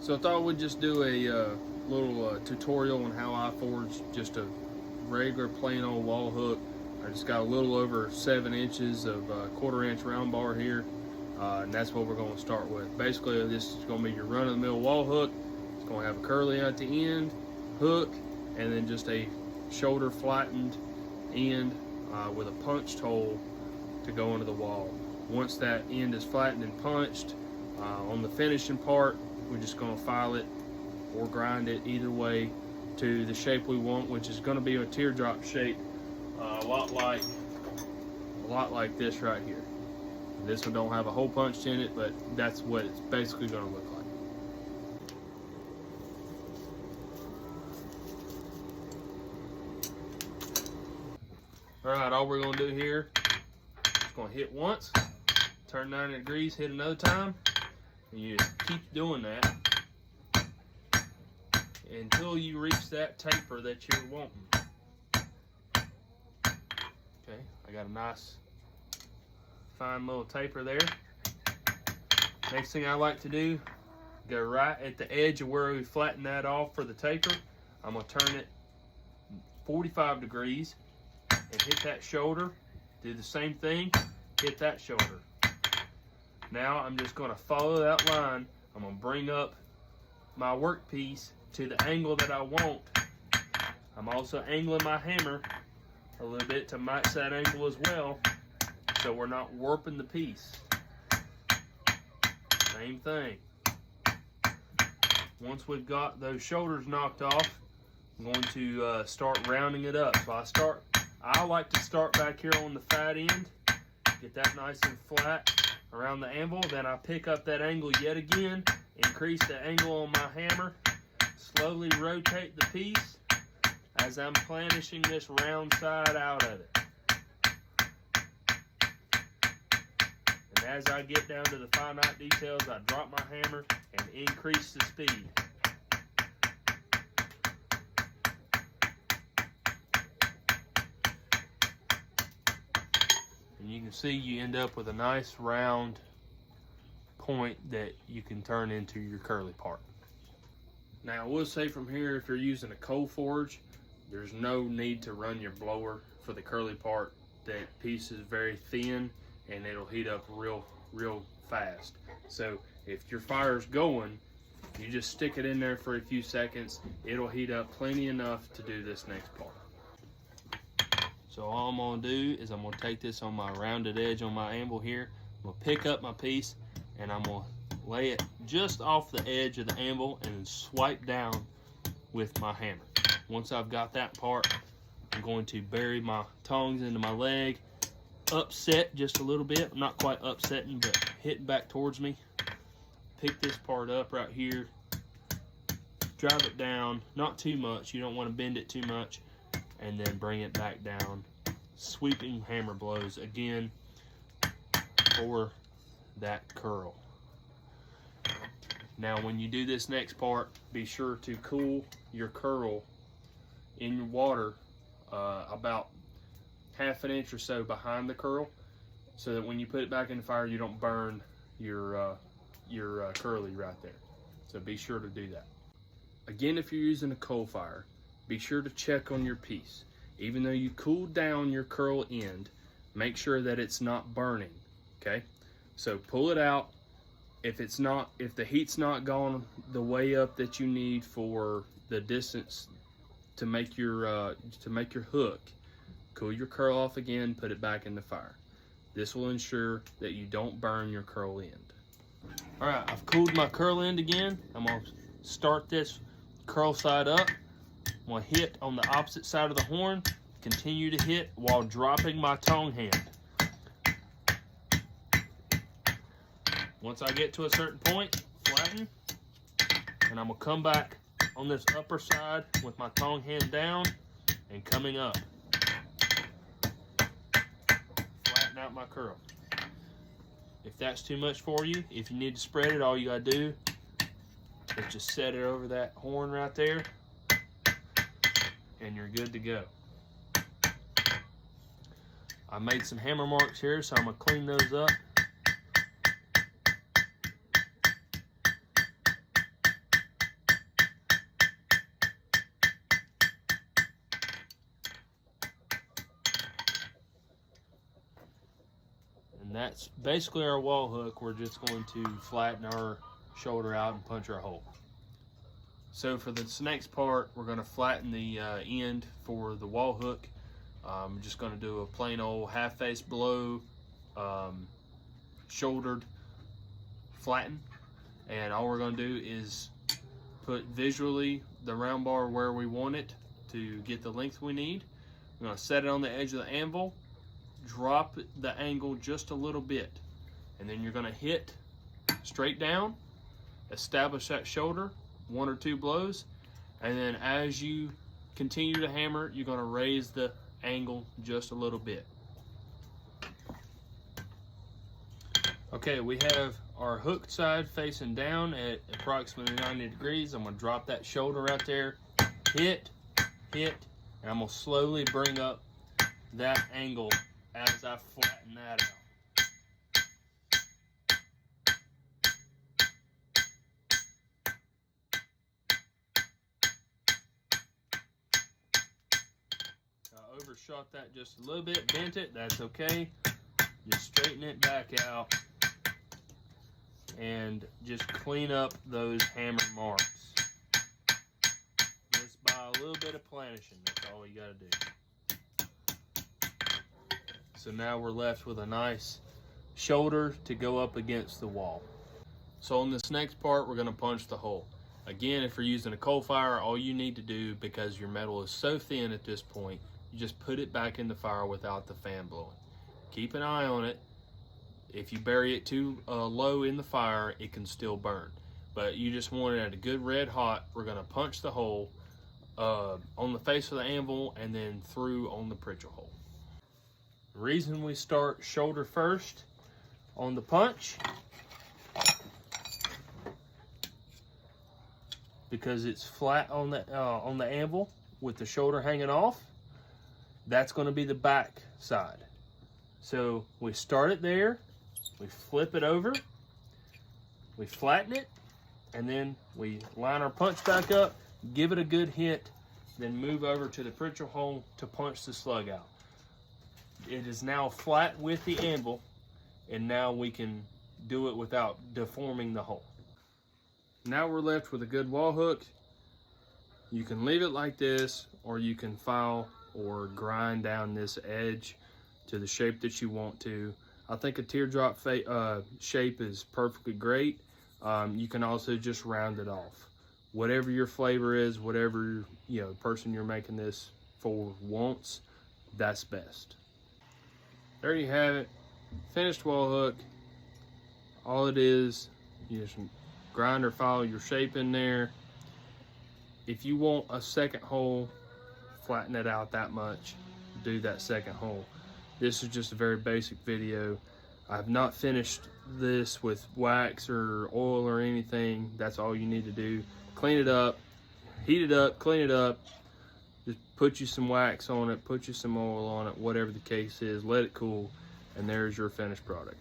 So I thought we'd just do a little tutorial on how I forge just a regular plain old wall hook. I just got a little over 7 inches of 1/4 inch round bar here, and that's what we're going to start with. Basically, this is going to be your run-of-the-mill wall hook. It's going to have a curly at the end, hook, and then just a shoulder flattened end with a punched hole to go into the wall. Once that end is flattened and punched, on the finishing part, we're just going to file it or grind it either way to the shape we want, which is going to be a teardrop shape, a lot like this right here. This one don't have a hole punched in it, but that's what it's basically going to look like. All right, all we're going to do here is going to hit once, turn 90 degrees, hit another time, and you just keep doing that until you reach that taper that you're wanting. Okay, I got a nice fine little taper there. Next thing I like to do, go right at the edge of where we flattened that off for the taper. I'm going to turn it 45 degrees and hit that shoulder. Do the same thing, hit that shoulder. Now I'm just going to follow that line. I'm going to bring up my workpiece to the angle that I want. I'm also angling my hammer a little bit to match that angle as well, so we're not warping the piece. Same thing. Once we've got those shoulders knocked off, I'm going to start rounding it up. So I like to start back here on the fat end, get that nice and flat around the anvil. Then I pick up that angle yet again, increase the angle on my hammer, slowly rotate the piece as I'm planishing this round side out of it. And as I get down to the finite details, I drop my hammer and increase the speed. And you can see you end up with a nice round point that you can turn into your curly part. Now I will say from here, if you're using a cold forge, there's no need to run your blower for the curly part. That piece is very thin and it'll heat up real fast. So if your fire's going, you just stick it in there for a few seconds. It'll heat up plenty enough to do this next part. So all I'm gonna do is I'm gonna take this on my rounded edge on my anvil here. I'm gonna pick up my piece and I'm gonna lay it just off the edge of the anvil and swipe down with my hammer. Once I've got that part, I'm going to bury my tongs into my leg, upset just a little bit. I'm not quite upsetting, but hitting back towards me. Pick this part up right here, drive it down, not too much. You don't want to bend it too much, and then bring it back down. Sweeping hammer blows again for that curl. Now when you do this next part, be sure to cool your curl in water about 1/2 inch or so behind the curl, so that when you put it back in the fire, you don't burn your curly right there. So be sure to do that. Again, if you're using a coal fire, be sure to check on your piece. Even though you cooled down your curl end, make sure that it's not burning, okay? So pull it out. If the heat's not gone the way up that you need for the distance to make your hook, cool your curl off again, put it back in the fire. This will ensure that you don't burn your curl end. All right, I've cooled my curl end again. I'm gonna start this curl side up. I'm gonna hit on the opposite side of the horn, continue to hit while dropping my tong hand. Once I get to a certain point, flatten, and I'm gonna come back on this upper side with my tong hand down and coming up. Flatten out my curl. If that's too much for you, if you need to spread it, all you gotta do is just set it over that horn right there, and you're good to go. I made some hammer marks here, so I'm gonna clean those up. And that's basically our wall hook. We're just going to flatten our shoulder out and punch our hole. So for this next part, we're going to flatten the end for the wall hook. I'm just going to do a plain old half face blow, shouldered flatten. And all we're going to do is put visually the round bar where we want it to get the length we need. I'm going to set it on the edge of the anvil, drop the angle just a little bit, and then you're going to hit straight down, establish that shoulder, 1 or 2 blows, and then as you continue to hammer, you're going to raise the angle just a little bit. Okay, we have our hooked side facing down at approximately 90 degrees. I'm going to drop that shoulder right there, hit, and I'm going to slowly bring up that angle as I flatten that out. I overshot that just a little bit, bent it, that's okay. Just straighten it back out and just clean up those hammer marks. Just by a little bit of planishing, that's all you got to do. So now we're left with a nice shoulder to go up against the wall. So on this next part, we're going to punch the hole. Again, if you're using a coal fire, all you need to do, because your metal is so thin at this point, you just put it back in the fire without the fan blowing. Keep an eye on it. If you bury it too low in the fire, it can still burn. But you just want it at a good red hot. We're going to punch the hole on the face of the anvil and then through on the Pritchell hole. The reason we start shoulder first on the punch, because it's flat on the anvil with the shoulder hanging off. That's going to be the back side. So we start it there, we flip it over, we flatten it, and then we line our punch back up, give it a good hit, then move over to the Pritchell hole to punch the slug out. It is now flat with the anvil, and now we can do it without deforming the hole. Now we're left with a good wall hook. You can leave it like this, or you can file or grind down this edge to the shape that you want to. I think a teardrop shape is perfectly great. You can also just round it off. Whatever your flavor is, whatever person you're making this for wants, that's best. There you have it, finished wall hook. All it is, you just grind or file your shape in there. If you want a second hole, flatten it out that much, do that second hole. This is just a very basic video. I have not finished this with wax or oil or anything. That's all you need to do. Clean it up, heat it up, clean it up. Just put you some wax on it, put you some oil on it, whatever the case is, let it cool, and there's your finished product.